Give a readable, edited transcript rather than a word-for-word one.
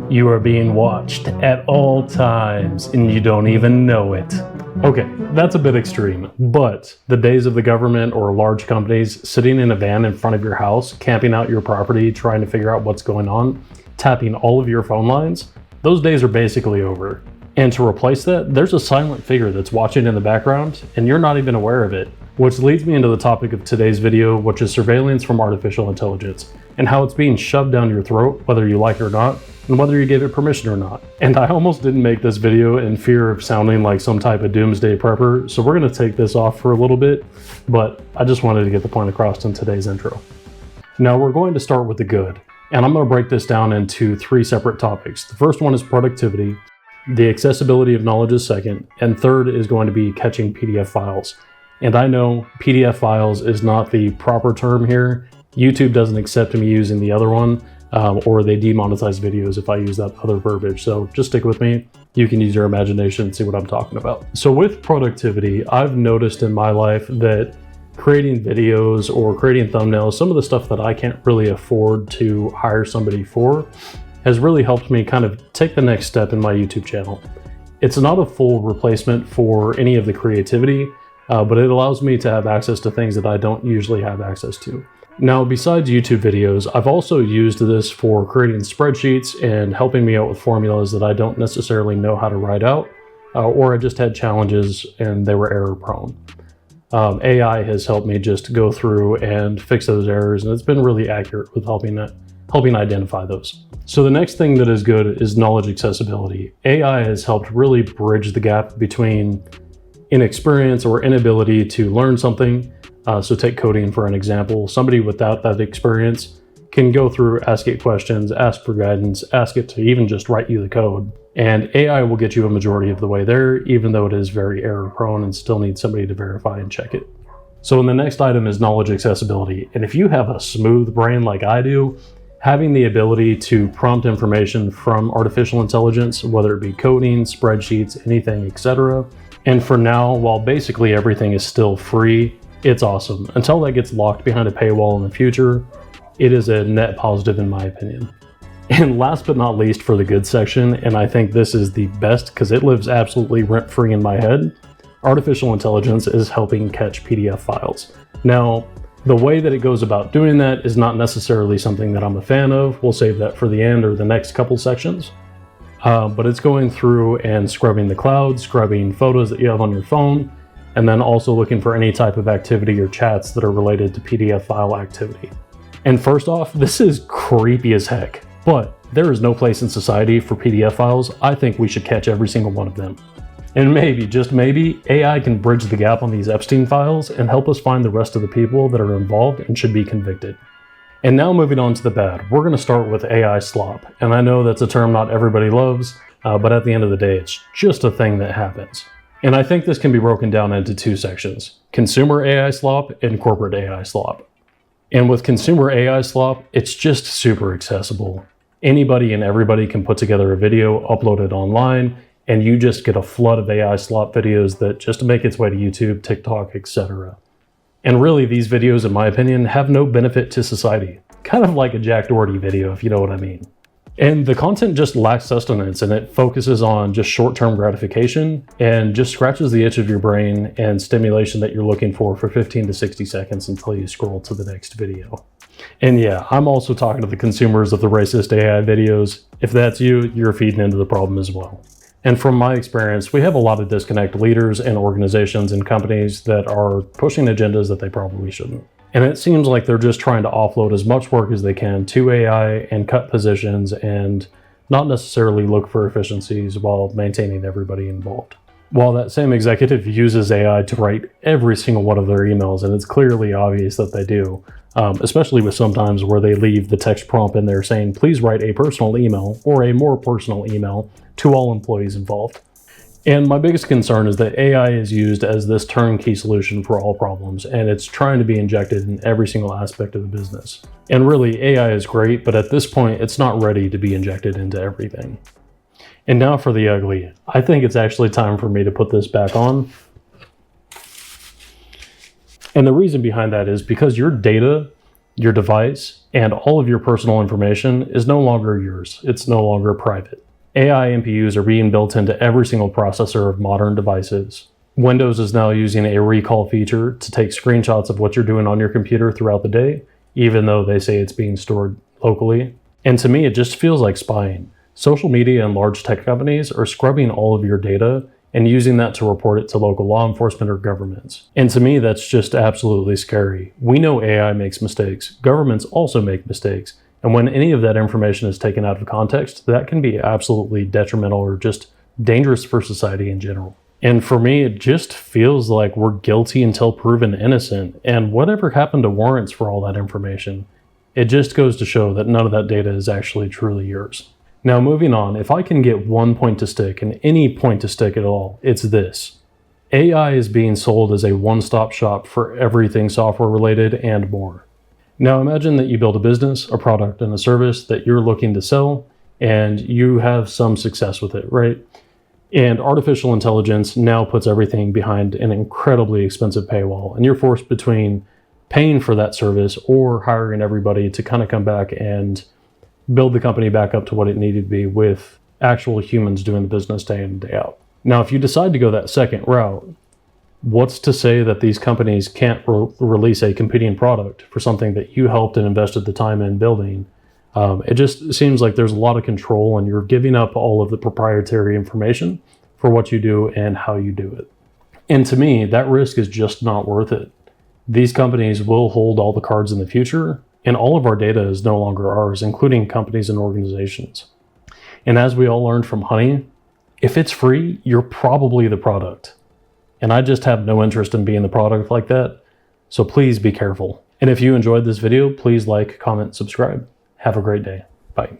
You are being watched at all times and you don't even know it. Okay, that's a bit extreme, but the days of the government or large companies sitting in a van in front of your house, camping out your property, trying to figure out what's going on, tapping all of your phone lines, those days are basically over. And to replace that, there's a silent figure that's watching in the background and you're not even aware of it. Which leads me into the topic of today's video, which is surveillance from artificial intelligence and how it's being shoved down your throat, whether you like it or not, and whether you gave it permission or not. And I almost didn't make this video in fear of sounding like some type of doomsday prepper, so we're gonna take this off for a little bit, but I just wanted to get the point across in today's intro. Now we're going to start with the good, and I'm gonna break this down into 3 separate topics. The first one is productivity, the accessibility of knowledge is second, and third is going to be catching PDF files. And I know PDF files is not the proper term here. YouTube doesn't accept me using the other one, or they demonetize videos if I use that other verbiage. So just stick with me. You can use your imagination and see what I'm talking about. So with productivity, I've noticed in my life that creating videos or creating thumbnails, some of the stuff that I can't really afford to hire somebody for, has really helped me kind of take the next step in my YouTube channel. It's not a full replacement for any of the creativity, but it allows me to have access to things that I don't usually have access to. Now, besides YouTube videos, I've also used this for creating spreadsheets and helping me out with formulas that I don't necessarily know how to write out, or I just had challenges and they were error prone. AI has helped me just go through and fix those errors, and it's been really accurate with helping identify those. So the next thing that is good is knowledge accessibility. AI has helped really bridge the gap between inexperience or inability to learn something. So take coding for an example. Somebody without that experience can go through, ask it questions, ask for guidance, ask it to even just write you the code. And AI will get you a majority of the way there, even though it is very error prone and still needs somebody to verify and check it. So the next item is knowledge accessibility. And if you have a smooth brain like I do, having the ability to prompt information from artificial intelligence, whether it be coding, spreadsheets, anything, etc. And for now, while basically everything is still free, it's awesome. Until that gets locked behind a paywall in the future, it is a net positive in my opinion. And last but not least for the good section, and I think this is the best because it lives absolutely rent-free in my head, artificial intelligence is helping catch PDF files. Now, the way that it goes about doing that is not necessarily something that I'm a fan of. We'll save that for the end or the next couple sections. But it's going through and scrubbing the cloud, scrubbing photos that you have on your phone, and then also looking for any type of activity or chats that are related to PDF file activity. And first off, this is creepy as heck, but there is no place in society for PDF files. I think we should catch every single one of them. And maybe, just maybe, AI can bridge the gap on these Epstein files and help us find the rest of the people that are involved and should be convicted. And now moving on to the bad, we're going to start with AI slop. And I know that's a term not everybody loves, but at the end of the day, it's just a thing that happens. And I think this can be broken down into 2 sections, consumer AI slop and corporate AI slop. And with consumer AI slop, it's just super accessible. Anybody and everybody can put together a video, upload it online, and you just get a flood of AI slop videos that just make its way to YouTube, TikTok, etc. And really, these videos, in my opinion, have no benefit to society. Kind of like a Jack Doherty video, if you know what I mean. And the content just lacks sustenance, and it focuses on just short-term gratification and just scratches the itch of your brain and stimulation that you're looking for 15 to 60 seconds until you scroll to the next video. And yeah, I'm also talking to the consumers of the racist AI videos. If that's you, you're feeding into the problem as well. And from my experience, we have a lot of disconnect leaders and organizations and companies that are pushing agendas that they probably shouldn't. And it seems like they're just trying to offload as much work as they can to AI and cut positions and not necessarily look for efficiencies while maintaining everybody involved. While that same executive uses AI to write every single one of their emails, and it's clearly obvious that they do, especially with sometimes where they leave the text prompt in there saying, please write a personal email or a more personal email to all employees involved. And my biggest concern is that AI is used as this turnkey solution for all problems, and it's trying to be injected in every single aspect of the business. And really, AI is great, but at this point, it's not ready to be injected into everything. And now for the ugly. I think it's actually time for me to put this back on. And the reason behind that is because your data your device, and all of your personal information is no longer yours. It's no longer private. AI NPUs are being built into every single processor of modern devices. Windows is now using a recall feature to take screenshots of what you're doing on your computer throughout the day, even though they say it's being stored locally. And to me, it just feels like spying. Social media and large tech companies are scrubbing all of your data and using that to report it to local law enforcement or governments. And to me, that's just absolutely scary. We know AI makes mistakes. Governments also make mistakes. And when any of that information is taken out of context, that can be absolutely detrimental or just dangerous for society in general. And for me, it just feels like we're guilty until proven innocent. And whatever happened to warrants for all that information? It just goes to show that none of that data is actually truly yours. Now, moving on, if I can get one point to stick, and any point to stick at all, it's this. AI is being sold as a one-stop shop for everything software related and more. Now imagine that you build a business, a product, and a service that you're looking to sell, and you have some success with it, right? And artificial intelligence now puts everything behind an incredibly expensive paywall, and you're forced between paying for that service or hiring everybody to kind of come back and build the company back up to what it needed to be with actual humans doing the business day in and day out. Now, if you decide to go that second route, what's to say that these companies can't release a competing product for something that you helped and invested the time in building? It just seems like there's a lot of control and you're giving up all of the proprietary information for what you do and how you do it. And to me, that risk is just not worth it. These companies will hold all the cards in the future, and all of our data is no longer ours, including companies and organizations. And as we all learned from Honey, if it's free, you're probably the product. And I just have no interest in being the product like that. So please be careful. And if you enjoyed this video, please like, comment, subscribe. Have a great day. Bye.